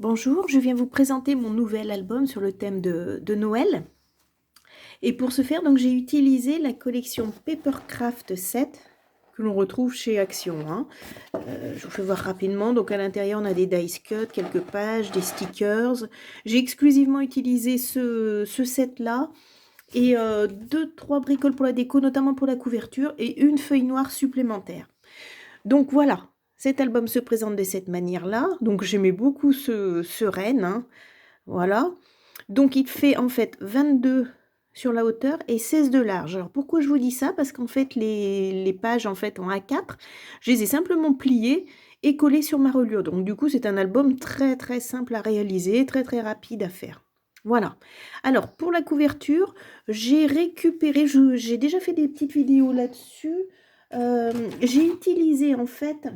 Bonjour, je viens vous présenter mon nouvel album sur le thème de Noël. Et pour ce faire, donc j'ai utilisé la collection Papercraft 7 que l'on retrouve chez Action, hein. Je vous fais voir rapidement. Donc à l'intérieur, on a des dice cuts, quelques pages, des stickers. J'ai exclusivement utilisé ce set-là et 2-3 bricoles pour la déco, notamment pour la couverture, et une feuille noire supplémentaire. Donc voilà, cet album se présente de cette manière-là. Donc j'aimais beaucoup ce renne, hein. Voilà. Donc il fait en fait 22 sur la hauteur et 16 de large. Alors pourquoi je vous dis ça? Parce qu'en fait les pages en fait en A4, je les ai simplement pliées et collées sur ma reliure. Donc du coup c'est un album très très simple à réaliser, très très rapide à faire. Voilà. Alors pour la couverture, j'ai récupéré, j'ai déjà fait des petites vidéos là-dessus. J'ai utilisé en fait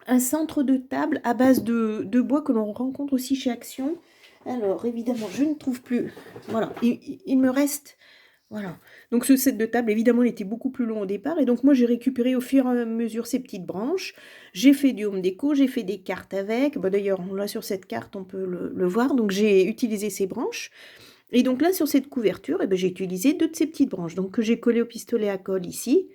un centre de table à base de bois que l'on rencontre aussi chez Action. Alors, évidemment, je ne trouve plus. Voilà, il me reste. Voilà. Donc, ce set de table, évidemment, il était beaucoup plus long au départ. Et donc, moi, j'ai récupéré au fur et à mesure ces petites branches. J'ai fait du home déco, j'ai fait des cartes avec. Bah, d'ailleurs, là, sur cette carte, on peut le voir. Donc, j'ai utilisé ces branches. Et donc, là, sur cette couverture, eh ben, j'ai utilisé deux de ces petites branches. Donc, que j'ai collé au pistolet à colle ici.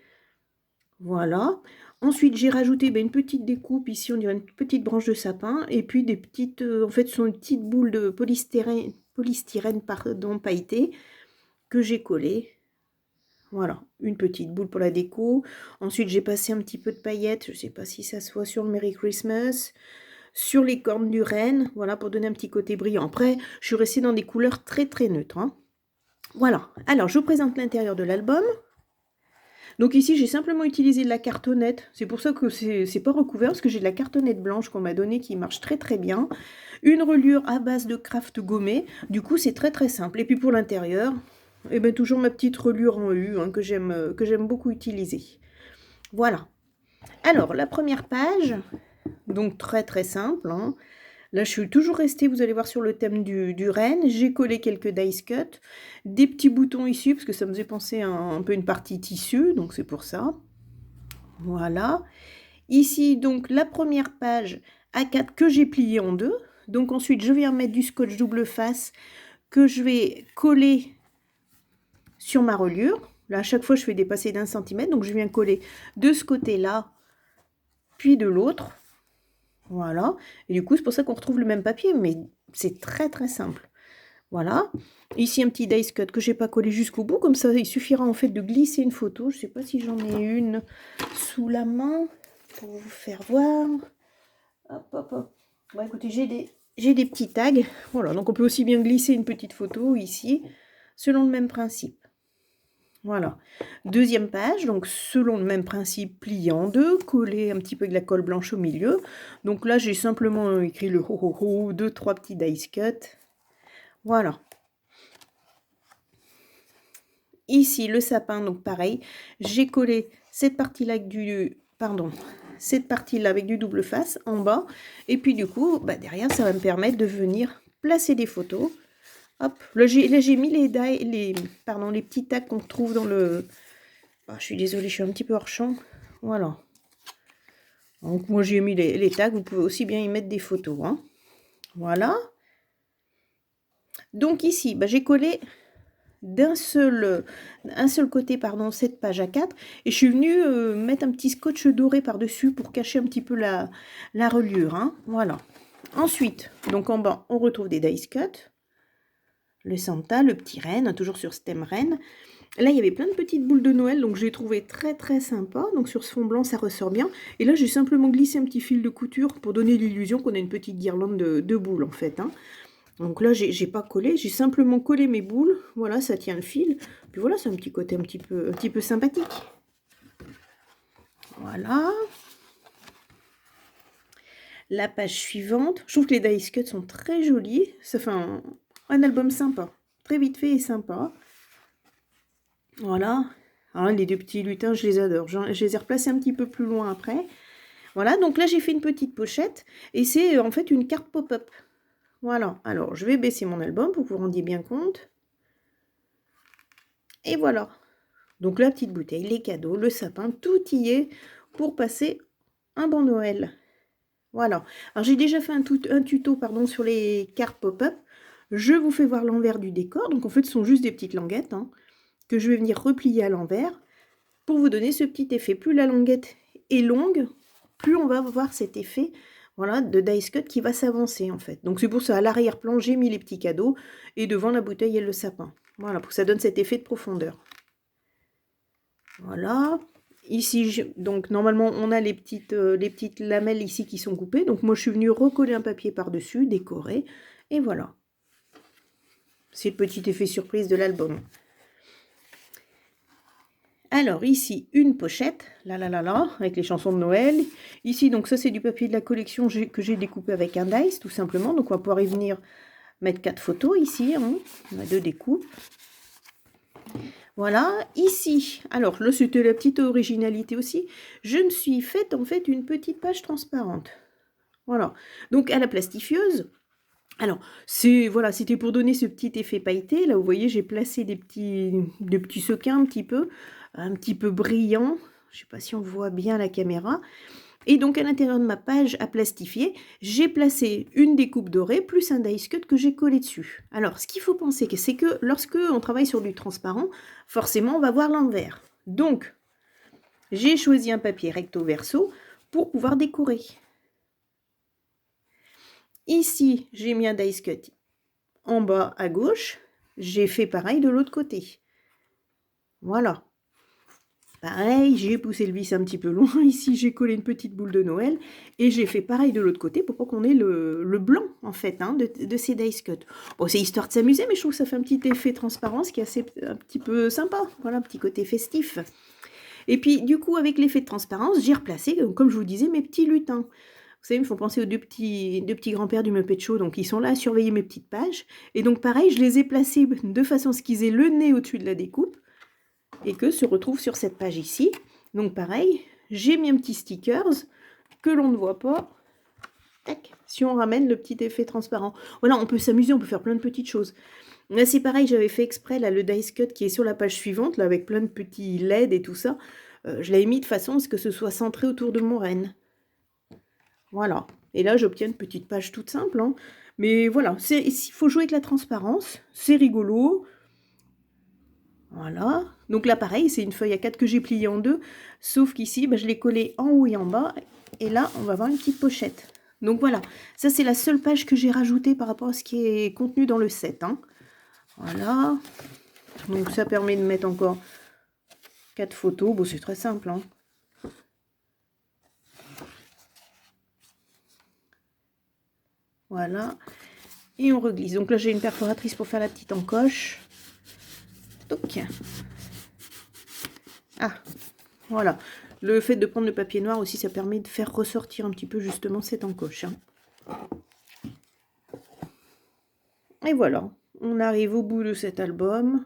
Voilà. Ensuite, j'ai rajouté une petite découpe, ici on dirait une petite branche de sapin, et puis des petites, en fait ce sont des petites boules de polystyrène pardon, pailletées, que j'ai collées. Voilà, une petite boule pour la déco. Ensuite, j'ai passé un petit peu de paillettes, je ne sais pas si ça se voit sur le Merry Christmas, sur les cornes du renne, voilà, pour donner un petit côté brillant. Après, je suis restée dans des couleurs très très neutres, hein. Voilà, alors je vous présente l'intérieur de l'album. Donc ici, j'ai simplement utilisé de la cartonnette. C'est pour ça que c'est pas recouvert, parce que j'ai de la cartonnette blanche qu'on m'a donnée qui marche très très bien. Une reliure à base de craft gommé. Du coup, c'est très très simple. Et puis pour l'intérieur, eh ben, toujours ma petite reliure en U, hein, que j'aime beaucoup utiliser. Voilà. Alors, la première page, donc très très simple, hein. Là, je suis toujours restée, vous allez voir, sur le thème du renne. J'ai collé quelques dice cuts, des petits boutons ici, parce que ça me faisait penser à un peu une partie tissu, donc c'est pour ça. Voilà. Ici, donc, la première page A4 que j'ai pliée en deux. Donc ensuite, je viens mettre du scotch double face que je vais coller sur ma reliure. Là, à chaque fois, je fais dépasser d'1 centimètre. Donc, je viens coller de ce côté-là, puis de l'autre. Voilà. Et du coup, c'est pour ça qu'on retrouve le même papier, mais c'est très très simple. Voilà. Ici, un petit dice cut que j'ai pas collé jusqu'au bout. Comme ça, il suffira en fait de glisser une photo. Je sais pas si j'en ai une sous la main pour vous faire voir. Hop, hop, hop. Bon, écoutez, j'ai des petits tags. Voilà, donc on peut aussi bien glisser une petite photo ici, selon le même principe. Voilà. Deuxième page, donc selon le même principe, plié en deux, coller un petit peu de la colle blanche au milieu. Donc là, j'ai simplement écrit le ho ho ho, deux, trois petits dice cut. Voilà. Ici, le sapin, donc pareil, j'ai collé cette partie-là avec cette partie-là avec du double face en bas. Et puis du coup, derrière, ça va me permettre de venir placer des photos. Hop, là j'ai mis les petits tags qu'on trouve dans le... Oh, je suis désolée, je suis un petit peu hors champ. Voilà. Donc moi j'ai mis les tags, vous pouvez aussi bien y mettre des photos, hein. Voilà. Donc ici, j'ai collé un seul côté, cette page A4, et je suis venue mettre un petit scotch doré par-dessus pour cacher un petit peu la reliure, hein. Voilà. Ensuite, donc en bas, on retrouve des dice cuts, le Santa, le petit renne, toujours sur ce thème renne. Là, il y avait plein de petites boules de Noël, donc j'ai trouvé très très sympa. Donc sur ce fond blanc, ça ressort bien. Et là, j'ai simplement glissé un petit fil de couture pour donner l'illusion qu'on a une petite guirlande de boules, en fait, hein. Donc là, j'ai pas collé, j'ai simplement collé mes boules. Voilà, ça tient le fil. Puis voilà, c'est un petit côté un petit peu sympathique. Voilà. La page suivante. Je trouve que les dice cuts sont très jolis. Ça fait un album sympa. Très vite fait et sympa. Voilà. Alors, les deux petits lutins, je les adore. Je les ai replacés un petit peu plus loin après. Voilà, donc là, j'ai fait une petite pochette. Et c'est en fait une carte pop-up. Voilà. Alors, je vais baisser mon album pour que vous vous rendiez bien compte. Et voilà. Donc la petite bouteille, les cadeaux, le sapin, tout y est pour passer un bon Noël. Voilà. Alors j'ai déjà fait un tuto pardon, sur les cartes pop-up. Je vous fais voir l'envers du décor. Donc en fait, ce sont juste des petites languettes hein, que je vais venir replier à l'envers pour vous donner ce petit effet. Plus la languette est longue, plus on va avoir cet effet voilà, de dice cut qui va s'avancer en fait. Donc c'est pour ça, à l'arrière-plan, j'ai mis les petits cadeaux et devant la bouteille et le sapin. Voilà, pour que ça donne cet effet de profondeur. Voilà. Ici, donc normalement, on a les petites lamelles ici qui sont coupées. Donc moi, je suis venue recoller un papier par-dessus, décorer. Et voilà. C'est le petit effet surprise de l'album. Alors ici, une pochette, avec les chansons de Noël. Ici, donc ça, c'est du papier de la collection que j'ai découpé avec un dice, tout simplement. Donc on va pouvoir y venir mettre 4 photos ici. Hein. On a 2 découpes. Voilà, ici, alors là c'était la petite originalité aussi, je me suis faite en fait une petite page transparente. Voilà, donc à la plastifieuse, alors c'est voilà, c'était pour donner ce petit effet pailleté, là vous voyez j'ai placé des petits sequins un petit peu brillants, je sais pas si on voit bien la caméra. Et donc à l'intérieur de ma page à plastifier, j'ai placé une découpe dorée plus un dice cut que j'ai collé dessus. Alors ce qu'il faut penser, c'est que lorsque on travaille sur du transparent, forcément on va voir l'envers. Donc j'ai choisi un papier recto verso pour pouvoir décorer. Ici j'ai mis un dice cut en bas à gauche, j'ai fait pareil de l'autre côté. Voilà. Pareil, j'ai poussé le vis un petit peu loin. Ici, j'ai collé une petite boule de Noël. Et j'ai fait pareil de l'autre côté pour pas qu'on ait le blanc, en fait, hein, de ces dice cut. Bon, c'est histoire de s'amuser, mais je trouve que ça fait un petit effet transparence qui est un petit peu sympa. Voilà, un petit côté festif. Et puis, du coup, avec l'effet de transparence, j'ai replacé, comme je vous disais, mes petits lutins. Vous savez, ils me font penser aux deux petits grands-pères du Muppet Show. Donc, ils sont là à surveiller mes petites pages. Et donc, pareil, je les ai placés de façon à ce qu'ils aient le nez au-dessus de la découpe. Et que se retrouve sur cette page ici. Donc pareil, j'ai mis un petit stickers que l'on ne voit pas. Tac, si on ramène le petit effet transparent. Voilà, on peut s'amuser, on peut faire plein de petites choses. Là c'est pareil, j'avais fait exprès là, le dice cut qui est sur la page suivante, là, avec plein de petits LED et tout ça. Je l'avais mis de façon à ce que ce soit centré autour de mon renne. Voilà. Et là j'obtiens une petite page toute simple. Hein. Mais voilà, il faut jouer avec la transparence. C'est rigolo. Voilà, donc là pareil, c'est une feuille A4 que j'ai pliée en deux, sauf qu'ici, je l'ai collée en haut et en bas, et là, on va avoir une petite pochette. Donc voilà, ça c'est la seule page que j'ai rajoutée par rapport à ce qui est contenu dans le set. Hein. Voilà, donc ça permet de mettre encore 4 photos, bon c'est très simple. Hein. Voilà, et on reglisse. Donc là j'ai une perforatrice pour faire la petite encoche. Toc. Ah, voilà. Le fait de prendre le papier noir aussi, ça permet de faire ressortir un petit peu justement cette encoche. Hein. Et voilà, on arrive au bout de cet album.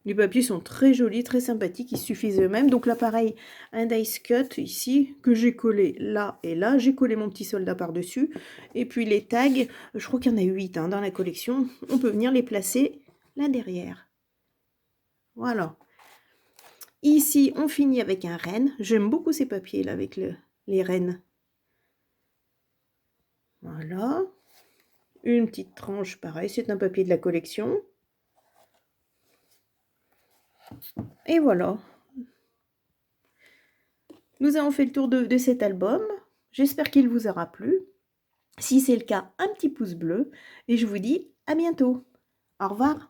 Les papiers sont très jolis, très sympathiques, ils suffisent eux-mêmes. Donc là, pareil, un dice cut ici, que j'ai collé là et là. J'ai collé mon petit soldat par-dessus. Et puis les tags, je crois qu'il y en a 8 hein, dans la collection. On peut venir les placer là derrière. Voilà. Ici, on finit avec un renne. J'aime beaucoup ces papiers là avec les rennes. Voilà. Une petite tranche, pareil, c'est un papier de la collection. Et voilà. Nous avons fait le tour de cet album. J'espère qu'il vous aura plu. Si c'est le cas, un petit pouce bleu. Et je vous dis à bientôt. Au revoir.